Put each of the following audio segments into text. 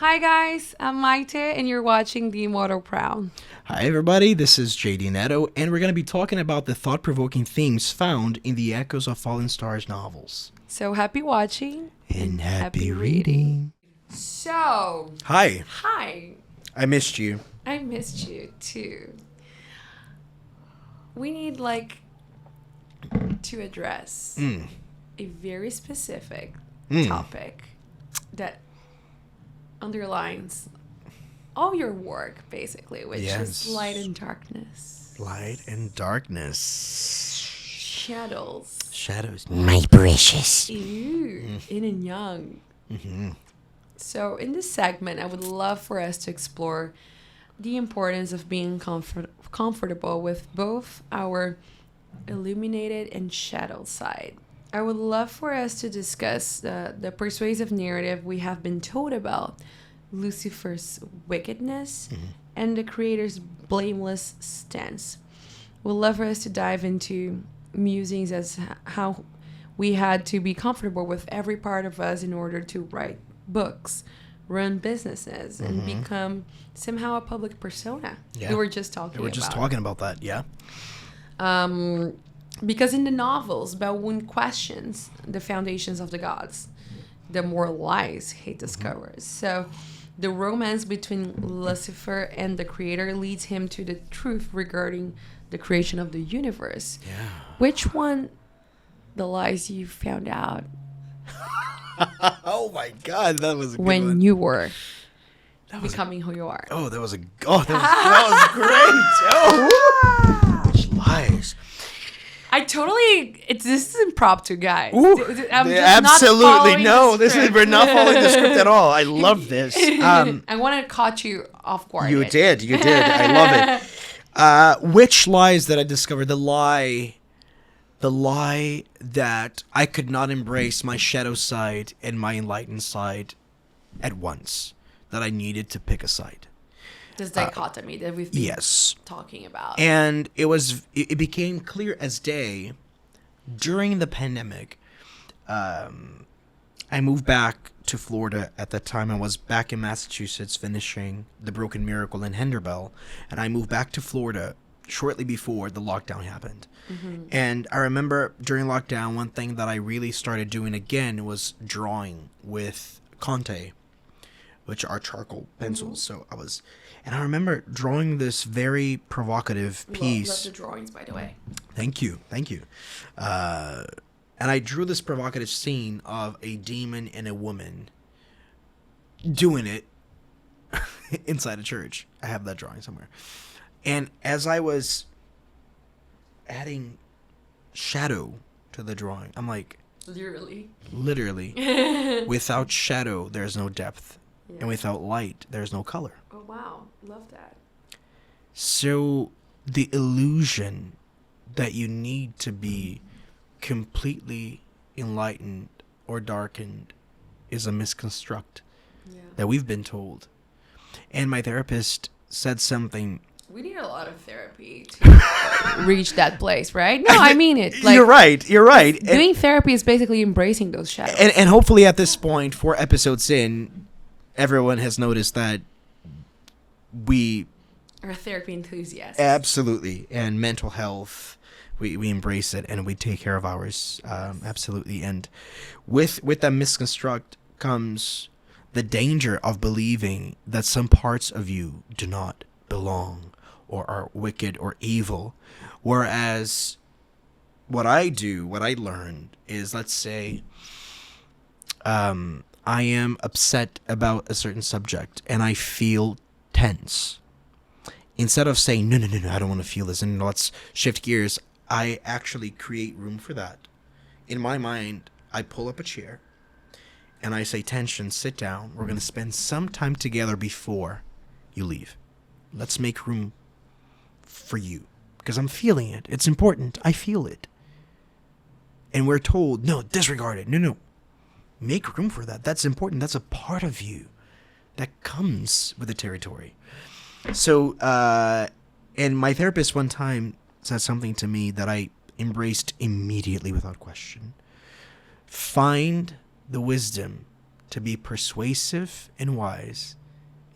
Hi guys, I'm Maytê and you're watching the Immortal Crown. Hi everybody, this is J.D. Netto, and we're going to be talking about the thought-provoking themes found in the Echoes of Fallen Stars novels. So happy watching And happy reading. So, Hi, hi. I missed you. I missed you too. We need to address a very specific topic that underlines all your work, basically, which is light and darkness. Light and darkness. Shadows. Shadows. My precious. Ew, yin and yang. So in this segment, I would love for us to explore the importance of being comfortable with both our illuminated and shadowed side. I would love for us to discuss the persuasive narrative we have been told about Lucifer's wickedness and the creator's blameless stance. We'd love for us to dive into musings as how we had to be comfortable with every part of us in order to write books, run businesses, and become somehow a public persona. Yeah. We were just talking about that, yeah. Because in the novels, Belwyn questions the foundations of the gods, the more lies he discovers. So the romance between Lucifer and the creator leads him to the truth regarding the creation of the universe. Yeah. Which one, the lies you found out Oh my God, that was a good when one. you were becoming who you are? Oh, that was that was great. Which lies. I totally. This is impromptu, guys. Ooh, I'm just absolutely not following no. the script. We're not following the script at all. I love this. I want to caught you off guard. You did. I love it. Which lies that I discovered? The lie that I could not embrace my shadow side and my enlightened side at once. That I needed to pick a side. This dichotomy that we've been talking about. And it became clear as day during the pandemic. I moved back to Florida at that time. I was back in Massachusetts finishing The Broken Miracle in Henderbell, and I moved back to Florida shortly before the lockdown happened. And I remember during lockdown, one thing that I really started doing again was drawing with Conte, which are charcoal pencils. So and I remember drawing this very provocative piece. Love the drawings, by the way. Thank you. And I drew this provocative scene of a demon and a woman doing it inside a church. I have that drawing somewhere. And as I was adding shadow to the drawing, I'm like, literally, without shadow, there's no depth. Yeah. And without light, there's no color. Oh, wow. Love that. So the illusion that you need to be completely enlightened or darkened is a misconstruct that we've been told. And my therapist said something. We need a lot of therapy to reach that place, right? No, I mean it. You're right. Doing therapy is basically embracing those shadows. And hopefully at this point, 4 episodes in, everyone has noticed that we are therapy enthusiasts. Absolutely. And mental health, we embrace it and we take care of ours. Absolutely. And with that misconstruct comes the danger of believing that some parts of you do not belong or are wicked or evil. Whereas what I learned is, let's say, I am upset about a certain subject and I feel tense. Instead of saying, no, I don't want to feel this and let's shift gears, I actually create room for that. In my mind, I pull up a chair and I say, tension, sit down. We're going to spend some time together before you leave. Let's make room for you because I'm feeling it. It's important. I feel it. And we're told, no, disregard it. No. Make room for that. That's important. That's a part of you that comes with the territory. So, and my therapist one time said something to me that I embraced immediately without question. Find the wisdom to be persuasive and wise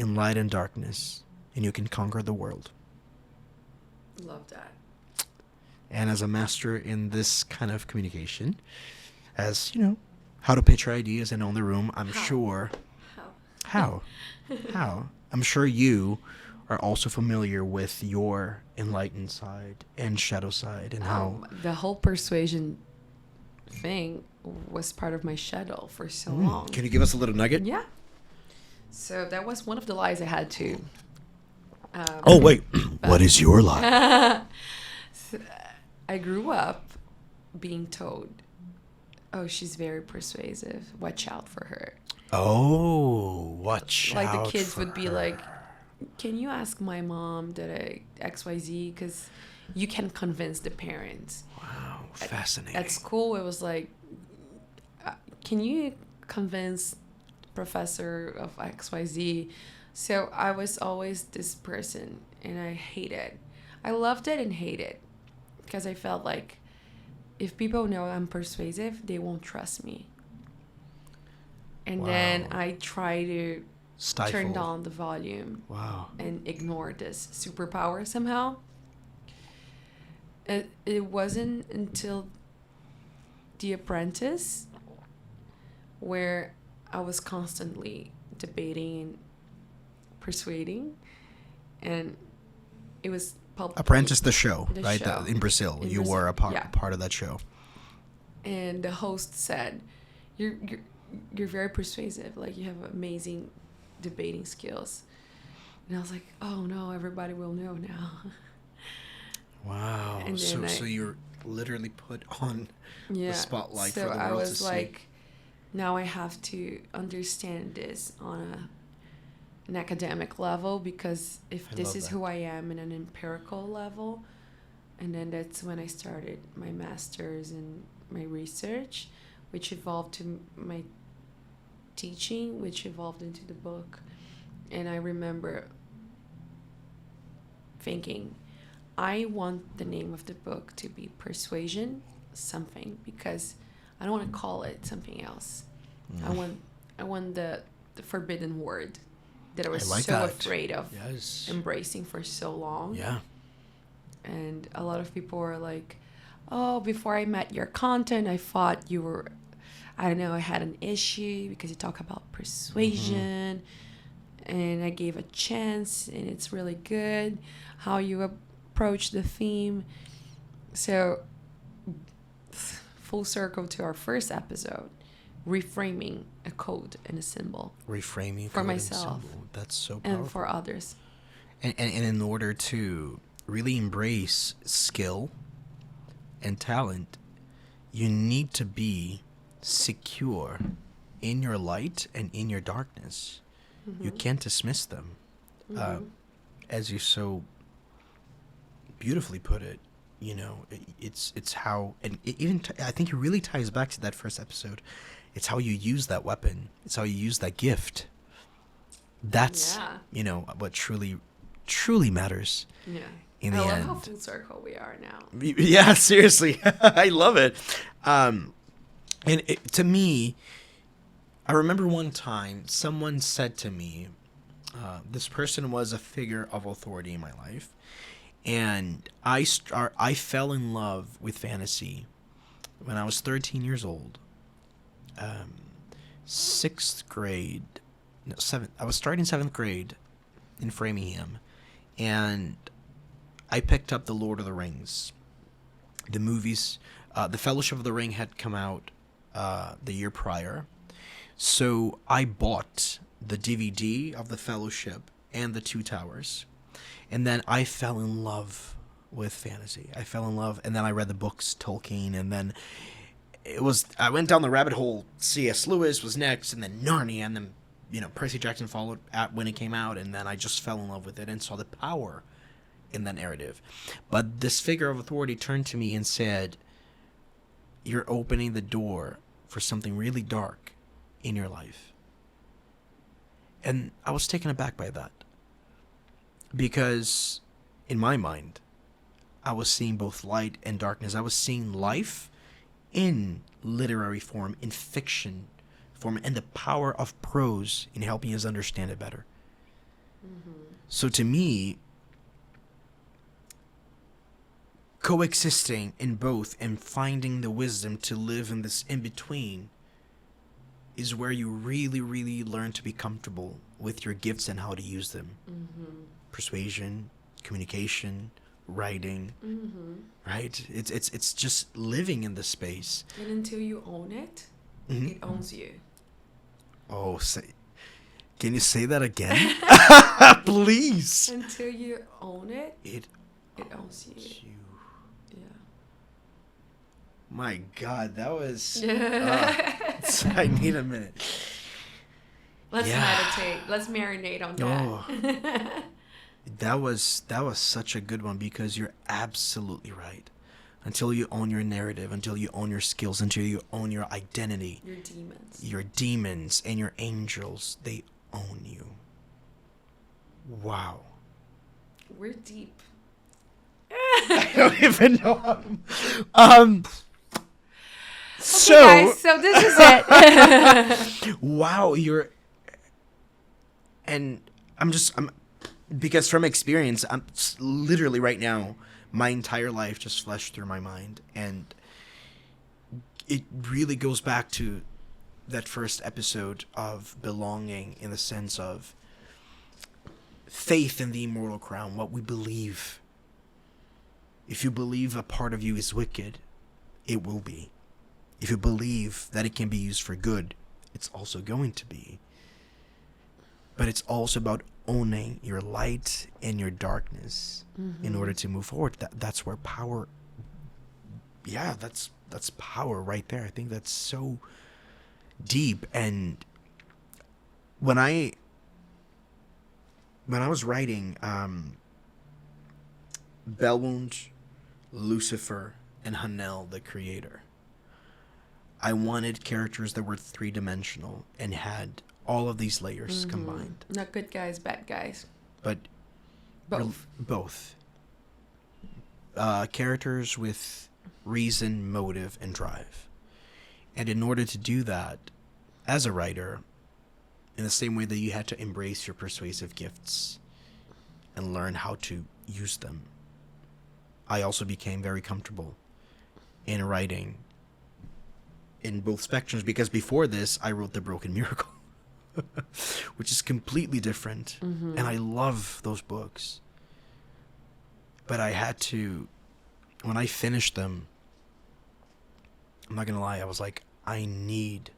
in light and darkness, and you can conquer the world. Love that. And as a master in this kind of communication, as you know, how to pitch your ideas and own the room, I'm sure. How? I'm sure you are also familiar with your enlightened side and shadow side, and how the whole persuasion thing was part of my shadow for so long. Can you give us a little nugget? Yeah. So that was one of the lies I had to. Oh wait, what is your lie? So I grew up being told, "Oh, she's very persuasive. Watch out for her." Oh, watch like out the kids for would be her. like, "Can you ask my mom that XYZ? Because you can convince the parents." Wow, fascinating. At school, it was like, "Can you convince professor of XYZ?" So I was always this person, and I hated it. I loved it and hated it because I felt like if people know I'm persuasive, they won't trust me. And then I try to turn down the volume and ignore this superpower somehow. It wasn't until The Apprentice where I was constantly debating and persuading, and it was Apprentice, the show, the right? show. In Brazil, you Brazil, were a part of that show. And the host said, "You're very persuasive. Like, you have amazing debating skills." And I was like, "Oh no, everybody will know now." Wow. And So you're literally put on the spotlight for the world I was to see. like, now I have to understand this on an academic level, because if this is who I am in an empirical level, and then that's when I started my master's and my research, which evolved to my teaching, which evolved into the book. And I remember thinking, I want the name of the book to be Persuasion something, because I don't want to call it something else. I want the forbidden word that I was afraid of embracing for so long. Yeah. And a lot of people were like, "Oh, before I met your content, I thought you were, I don't know, I had an issue because you talk about persuasion." And I gave a chance, and it's really good how you approach the theme. So, full circle to our first episode, reframing a code and a symbol. Reframing for myself. That's so powerful. And for others. And in order to really embrace skill and talent, you need to be secure in your light and in your darkness. You can't dismiss them. As you so beautifully put it, you know, it's how, and I think it really ties back to that first episode. It's how you use that weapon. It's how you use that gift. That's, you know, what truly matters. Yeah. In the end. I love how full circle we are now. Yeah, seriously. I love it. And to me, I remember one time someone said to me, this person was a figure of authority in my life, and I fell in love with fantasy when I was 13 years old. Sixth grade, no, seventh. I was starting 7th grade in Framingham, and I picked up The Lord of the Rings, the movies. The Fellowship of the Ring had come out the year prior. So I bought the DVD of The Fellowship and The Two Towers. And then I fell in love with fantasy. I fell in love, and then I read the books, Tolkien, and then I went down the rabbit hole. C.S. Lewis was next, and then Narnia, and then, you know, Percy Jackson followed when it came out, and then I just fell in love with it and saw the power in that narrative. But this figure of authority turned to me and said, "You're opening the door for something really dark in your life." And I was taken aback by that, because in my mind, I was seeing both light and darkness. I was seeing life in literary form, in fiction form, and the power of prose in helping us understand it better. So to me, coexisting in both and finding the wisdom to live in this in-between is where you really, really learn to be comfortable with your gifts and how to use them. Persuasion, communication, writing, right? It's just living in the space. And until you own it, it owns you. Oh, can you say that again? Please. Until you own it, It owns you. Yeah. My God, that was... I need a minute. Let's meditate. Let's marinate on that. Oh. That was such a good one, because you're absolutely right. Until you own your narrative, until you own your skills, until you own your identity. Your demons and your angels, they own you. Wow. We're deep. I don't even know. So, okay, guys, so this is it. Wow, and I'm because from experience, I'm literally right now, my entire life just flashed through my mind, and it really goes back to that first episode of belonging, in the sense of faith in the Immortal Crown, what we believe. If you believe a part of you is wicked, it will be. If you believe that it can be used for good, it's also going to be. But it's also about owning your light and your darkness in order to move forward. That's where power... Yeah, that's power right there. I think that's so deep. And when I was writing Belwound, Lucifer, and Hanel, the creator, I wanted characters that were three-dimensional and had all of these layers combined. Not good guys, bad guys. But both. Characters with reason, motive, and drive. And in order to do that, as a writer, in the same way that you had to embrace your persuasive gifts and learn how to use them, I also became very comfortable in writing in both spectrums, because before this, I wrote The Broken Miracle, which is completely different. And I love those books. But I had to, when I finished them, I'm not going to lie, I was like, I need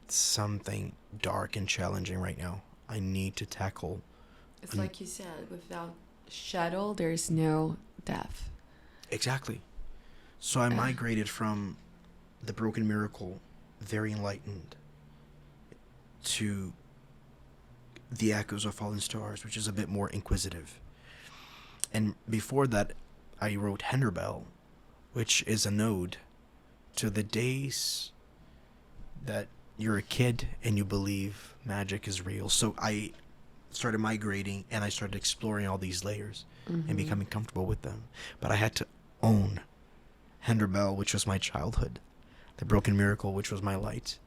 something dark and challenging right now. I need to tackle. It's like you said, without shadow, there's no death. Exactly. So I migrated from The Broken Miracle, very enlightened, to The Echoes of Fallen Stars, which is a bit more inquisitive. And before that, I wrote Henderbell, which is a node to the days that you're a kid and you believe magic is real. So I started migrating and I started exploring all these layers and becoming comfortable with them. But I had to own Henderbell, which was my childhood, The Broken Miracle, which was my light,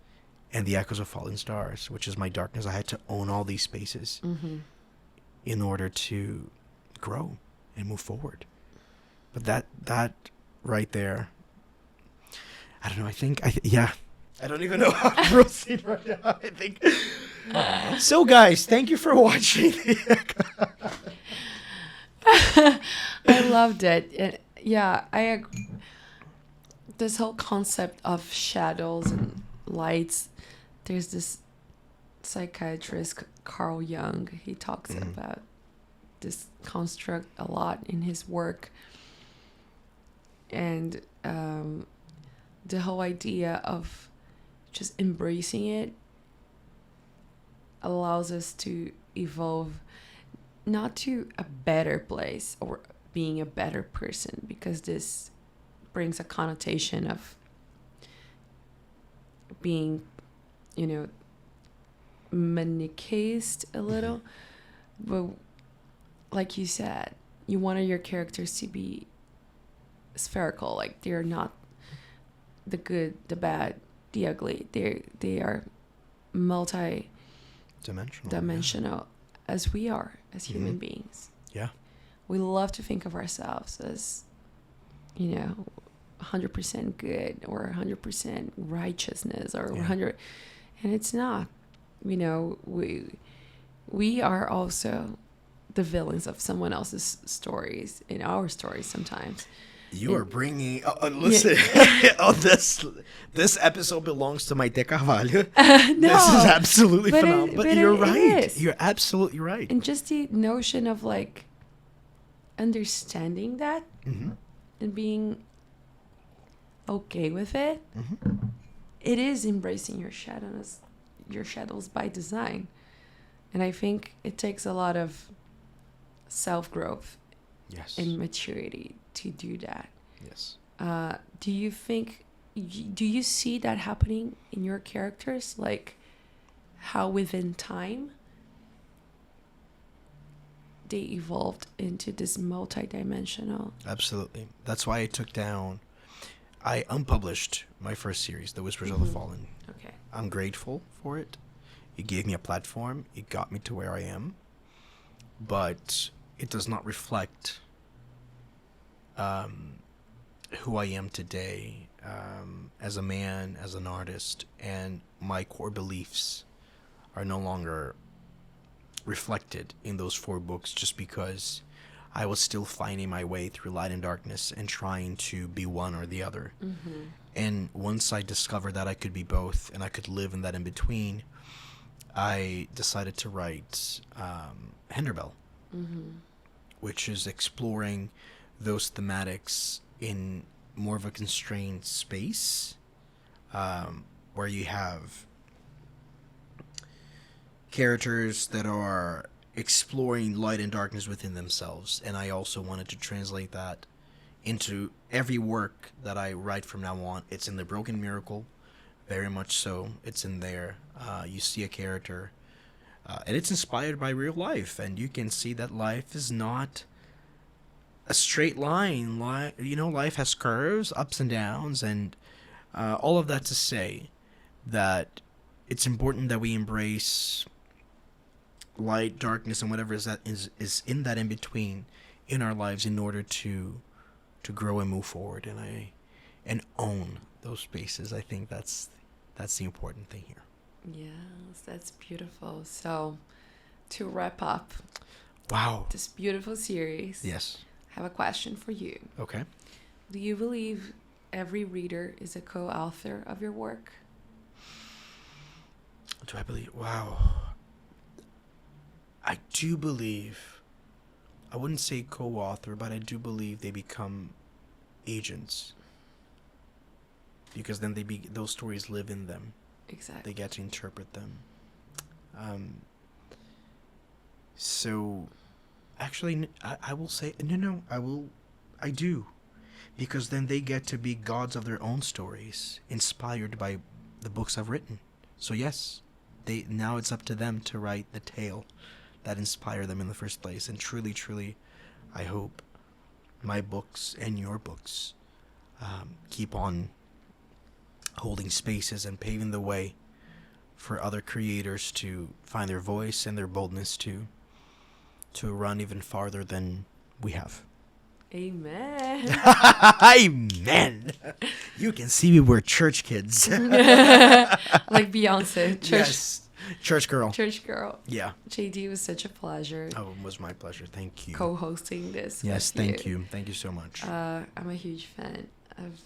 and The Echoes of Fallen Stars, which is my darkness. I had to own all these spaces in order to grow and move forward. But that right there, I don't know, I don't even know how to proceed right now. I think. So guys, thank you for watching. I loved it. Yeah, I agree. This whole concept of shadows and lights, there's this psychiatrist, Carl Jung, he talks about this construct a lot in his work. And the whole idea of just embracing it allows us to evolve, not to a better place or being a better person, because this brings a connotation of being, manichaeist a little. But like you said, you wanted your characters to be spherical, like they're not the good, the bad, the ugly. They are multi-dimensional, as we are as human beings. Yeah. We love to think of ourselves as, 100% good or 100% righteousness or 100, and it's not. We are also the villains of someone else's stories, in our stories sometimes. You are bringing. Listen, this episode belongs to Maytê Carvalho. No, this is absolutely phenomenal. But you're right. Is. You're absolutely right. And just the notion of like understanding that and being okay with it. It is embracing your shadows by design. And I think it takes a lot of self-growth and maturity to do that. Yes. Do you see that happening in your characters? Like how within time they evolved into this multi-dimensional? Absolutely. That's why I unpublished my first series, The Whispers of the Fallen. Okay. I'm grateful for it. It gave me a platform. It got me to where I am. But it does not reflect who I am today as a man, as an artist, and my core beliefs are no longer reflected in those 4 books just because I was still finding my way through light and darkness and trying to be one or the other. And once I discovered that I could be both and I could live in that in between, I decided to write Henderbell, which is exploring those thematics in more of a constrained space, where you have characters that are exploring light and darkness within themselves. And I also wanted to translate that into every work that I write from now on. It's in The Broken Miracle, very much so. It's in there. You see a character, and it's inspired by real life, and you can see that life is not a straight line. Life has curves, ups and downs, and all of that to say that it's important that we embrace light, darkness, and whatever is in that in between in our lives in order to grow and move forward, and own those spaces. I think that's the important thing here. Yes, that's beautiful. So, to wrap up, wow, this beautiful series. Yes. I have a question for you. Okay. Do you believe every reader is a co-author of your work? Do I believe? Wow. I do believe, I wouldn't say co-author, but I do believe they become agents. Because then those stories live in them. Exactly. They get to interpret them. So, actually, I will say, no, I do. Because then they get to be gods of their own stories, inspired by the books I've written. So yes, now it's up to them to write the tale that inspired them in the first place. And truly, truly, I hope my books and your books keep on holding spaces and paving the way for other creators to find their voice and their boldness to run even farther than we have. Amen. Amen. You can see we're church kids. Like Beyonce. Church. Yes. Church girl. Church girl. Yeah. J.D., was such a pleasure. Oh, it was my pleasure. Thank you. Co-hosting this. Yes, thank you. Thank you so much. I'm a huge fan of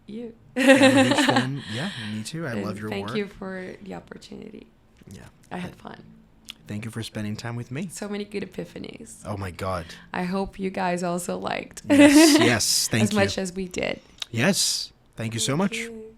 you. I'm a huge fan. Yeah, me too. I love your work. Thank you for the opportunity. Yeah. I had fun. Thank you for spending time with me. So many good epiphanies. Oh my God. I hope you guys also liked. Yes, thank you. As much as we did. Yes. Thank you so much. You.